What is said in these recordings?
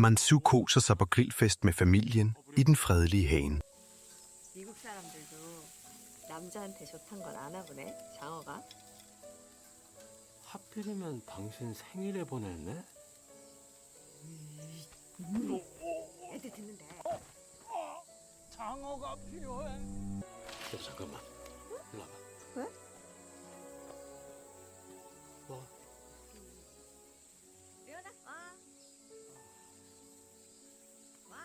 Mansu koser sig på grillfest med familien i den fredelige hagen. 미국 사람들도 남자한테 좋단 건 아나 보네, 장어가. 하필이면 당신 생일에 보냈네? 애들 듣는데. 장어가 필요해. 잠깐만. 일로 와봐. 왜? 와. 리언아, 와. 와.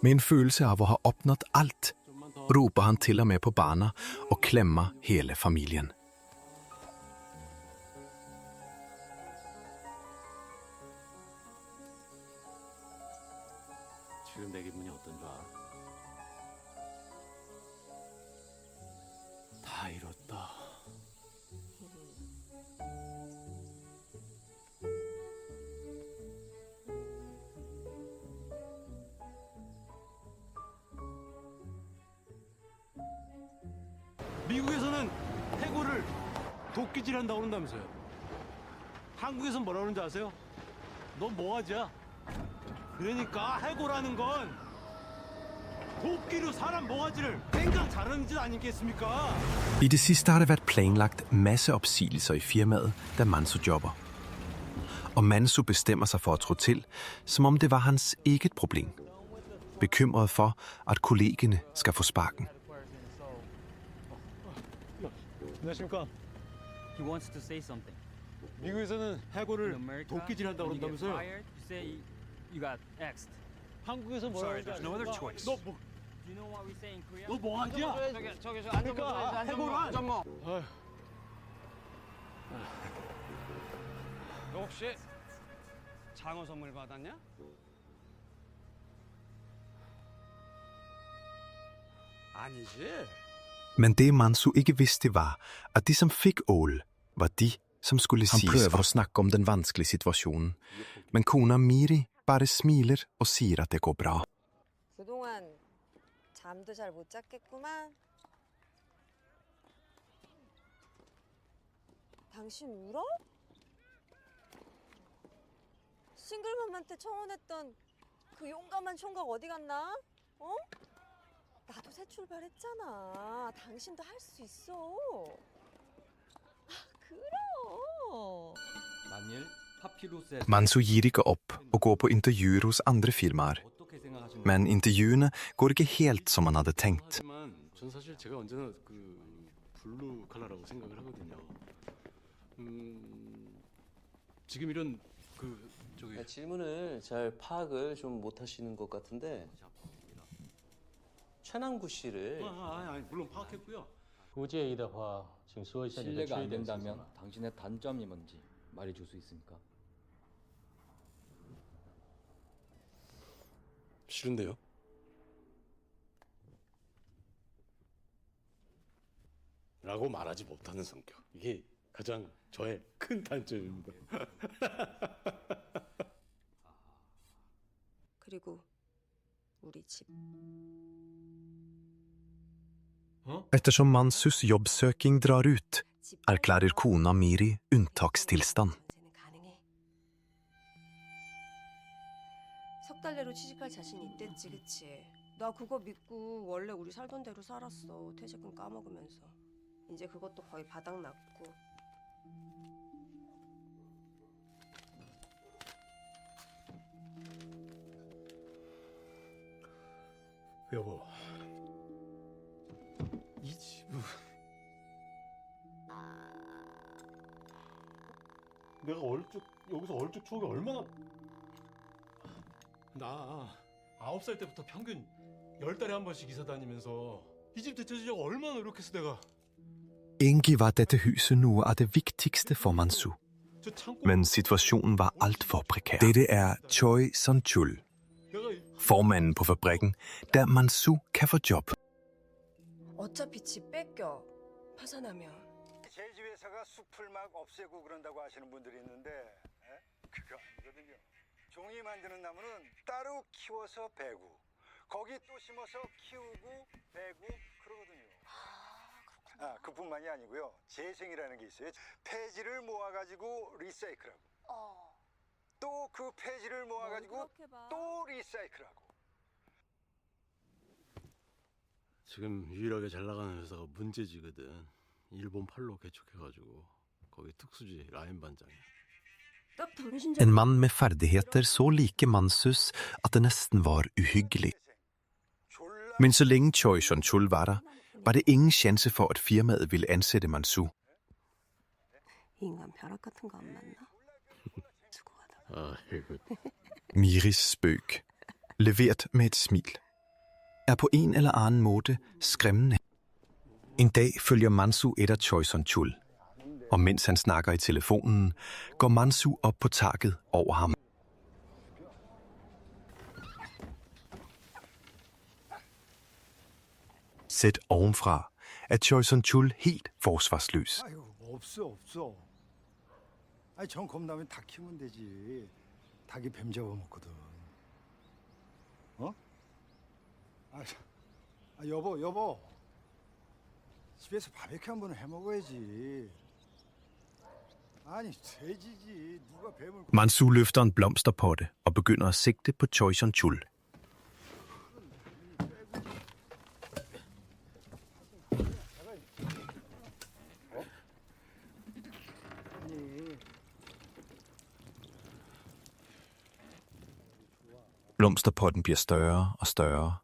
Med en følelse av å ha opnådd alt, 좀만 더. råber han til og med på Barna og klemmer hele familien. 지금 내 기분이 어떤 줄 알아? 다 이뤘다. 미국에서는 해고를 도끼질한다고 그런다면서요. 한국에선 뭐라 그러는지 아세요? 넌 뭐하지야? 그러니까 해고라는 건 도끼로 사람 모가지를 땡강 자르는 짓 아니겠습니까? I det sidste har der været planlagt masse opsigelser i firmaet, da Mansu jobber. Og Mansu bestemmer sig for at tro til, som om det var hans eget problem. Bekymret for, at kollegerne skal få sparken. 안녕하십니까? He wants to say something. 미국에서는 In 해고를 America, 도끼질한다고 when you get 그런다면서요? fired, you say you got X'd. 한국에서 뭐라 Sorry, 그러는지 there's no other 아십니까? choice. 너 뭐, Do you know what we say in Korea? 너 뭐하지야? 저기 그러니까 해고를 아휴. 너 혹시 장어 선물 받았냐? 아니지. Men det Mansu ikke vidste var, at de som fik ål, var de, som skulle siges for at snakke om den vanskelige situationen. Men kona Miri bare smiler og siger, at det går bra. 그동안 잠도 잘 못 잤겠구만. 당신 울어? 싱글맘한테 청혼했던 그 용감한 총각 어디 갔나? 어? 나도 새 출발했잖아. 당신도 할 수 있어. 아, 그럼. 만일 파피루스에 Mansu Jiri går op og går på intervjuer hos andre firmaer. 어떻게 생각하십니까? Men intervjuene går ikke helt som han hadde tenkt. 하지만 전 사실 제가 언제나 그 블루 칼라라고 생각을 하거든요. 지금 이런 그 저기 질문을 잘 파악을 좀 못하시는 것 같은데 최남구 씨를 아니 물론 파악했고요. 不介意的话，请说一下你的 실례가 缺 안 点是什 된다면 么？ 당신의 단점이 뭔지 말해줄 수 있습니까? 싫은데요? 라고 말하지 못하는 성격. 이게 가장 저의 큰 단점입니다. 그리고 우리 집. Ettersom Mansus jobbsøking drar ut, erklærer kona Miri unntakstilstand. 전세는 가능해. 석 달 내로 취직할 자신 있댔지, 그치? 나 그거 믿고 원래 우리 살던 대로 살았어. 퇴직금 까먹으면서. 이제 그것도 거의 바닥났고. 여보, 이 집은 내가 여기서 얼쭉 추억이 얼마나 나 9살 때부터 평균 10달에 한 번씩 이사 다니면서 이 집 되찾으려고 얼마나 노력했어 내가. Egentlig var dette huset noe av det vigtigste for Mansu, 저 창고 men situationen var alt for prekær. Dette er Choi Son-chul, 내가 formanden på fabrikken, der Mansu kan få job. 어차피 집 뺏겨. 파산하면. 제주 회사가 숲을 막 없애고 그런다고 하시는 분들이 있는데 그거 아니거든요. 종이 만드는 나무는 따로 키워서 베고 거기 또 심어서 키우고 베고 그러거든요. 그뿐만이 아니고요. 재생이라는 게 있어요. 폐지를 모아가지고 리사이클하고 또 그 폐지를 모아가지고 또 리사이클하고. 지금 유일하게 잘 나가는 회사가 문제지거든. 일본 팔로 개척해가지고 거기 특수지 라인 반장이야. 딱 당신 En mann med ferdigheter så like Mansus at det nesten var uhyggelig. Men så længe Choi Son-chul var der, var det ingen chance for, at firmaet ville ansætte Mansu. 인간 벼락 같은 거 안 만나? 수고하다. 아이고. Miris spøg, leveret med et smil, er på en eller anden måde skræmmende. En dag følger Mansu efter Choi Son-chul, og mens han snakker i telefonen, går Mansu op på taket over ham. Set ovenfra er Choi Son-chul helt forsvarsløs. 아유, 없어. 아니 정 겁나면 닭 키우면 되지. 닭이 뱀 잡아먹거든. 어? 여보. 집에서 바베큐 한 번은 해 먹어야지. 아니 돼지지. 누가 뱀을. Mansu løfter en blomsterpotte og begynder at sigte på Choi Son-chul. Blomsterpotten bliver større og større,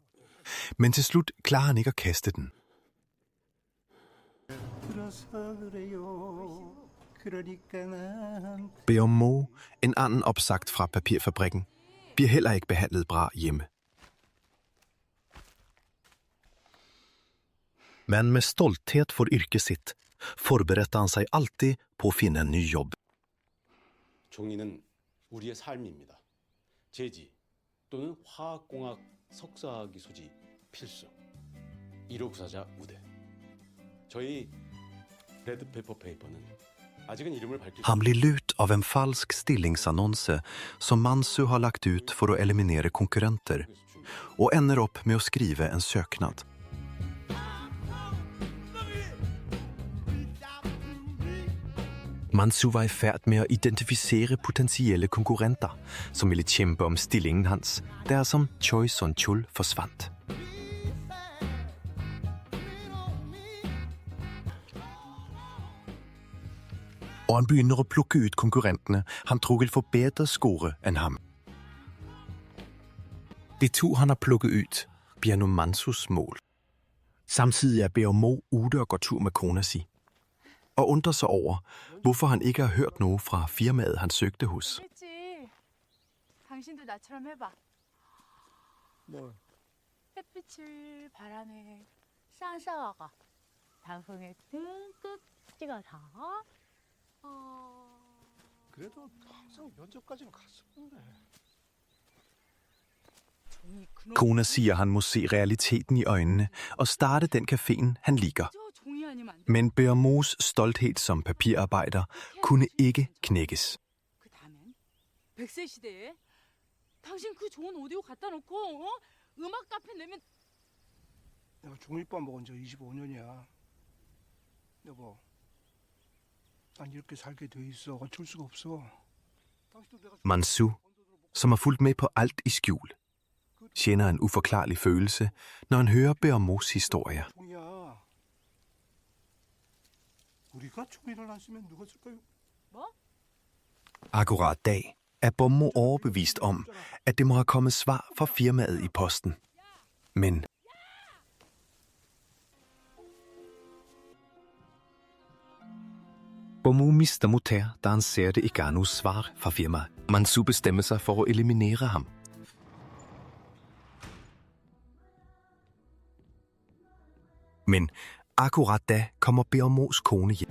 men til slut klarer han ikke at kaste den. Beomo, en anden opsagt fra papirfabrikken, bliver heller ikke behandlet bra hjemme. Men med stolthet for yrket sitt forberedte han sig alltid på at finde en ny jobb. 종이는 우리의 삶입니다. 제지 또는 화학공학 석사학위 소지 필수. 1호 부사자 우대. 저희 레드페퍼 페이퍼는 아직은 이름을 밝히지 Han blir lut av en falsk stillingsannonse som Mansu har lagt ut for att eliminera konkurrenter och ender upp med att skriva en söknad. Mansu var i færd med at identificere potentielle konkurrenter, som ville kæmpe om stillingen hans, der som Choi Son-chul forsvandt. Og han begynder at plukke ud konkurrenterne, han tror vil få bedre score end ham. Det tur, han har plukket ud, bliver nu Mansus mål. Samtidig er Beomo ude og går tur med kona si, og undrer sig over, hvorfor han ikke har hørt noget fra firmaet, han søgte hos. 당신도 나처럼 해봐. 뭘? 햇빛을 바람에 쌍쌍아가 단풍에 듬뿍 찍어서 그래도 항상 면접까지는 갔었는데. Kona siger, han må se realiteten i øjnene og starte den caféen, han liker. Men Beomos stolthed som papirarbejder kunne ikke knækkes. 그 다음엔 100세 시대에 당신 그 좋은 오디오 갖다 놓고 음악 카페 내면 내가 중립밥 먹은 지 25년이야. 여보, 난 이렇게 살게 돼 있어. 어쩔 수가 없어. Mansu, som har fulgt med på alt i skjul, kender en uforklarlig følelse, når han hører Beomos historier. 우리가 총이를 안 쓰면 누가 쓸까요? Akkurat dag er Beomo overbevist om, at det må have kommet svar fra firmaet i posten. Men Beomo mister motor, da han ser det ikke er noget svar fra firmaet. Mansu bestemmer sig for at eliminere ham. Men akkurat da kommer Beomos kone hjem.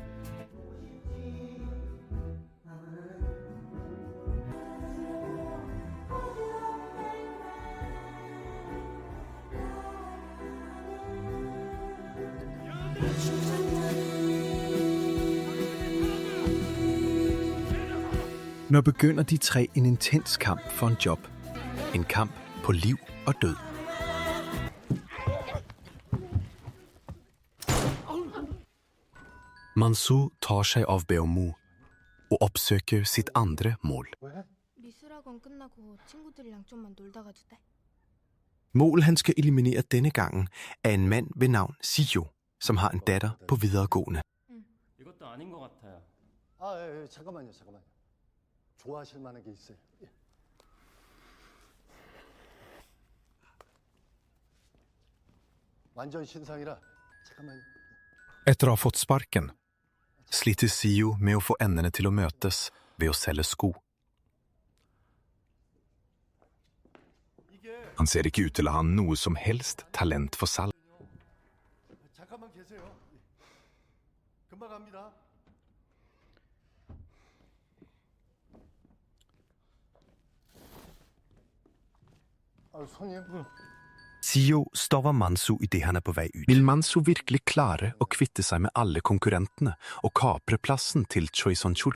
Når begynder de tre en intens kamp for en job. En kamp på liv og død. Mansour tar seg av Beomu og oppsøker sitt andre mål. 미술학원 끝나고 친구들이랑 좀만 놀다 가도 돼? Målet han skal eliminere denne gangen er en mand ved navn Sio, som har en datter på videregående. 이것도 아닌 것 같아요. 예, 잠깐만요. 좋아하실 만한 게 있어요. 예. 완전 신상이라 잠깐만요. Etter å ha fått sparken, sliter Sio med å få endene til å møtes ved å selge sko. Han ser ikke ut til å ha noe som helst talent for salg. 잠깐만 계세요. 금방 갑니다. 손님. Sio stopper Mansour idet han er på vei ut. Vil Mansour virkelig klare å kvitte seg med alle konkurrentene og kapre plassen til Choi Son-chul?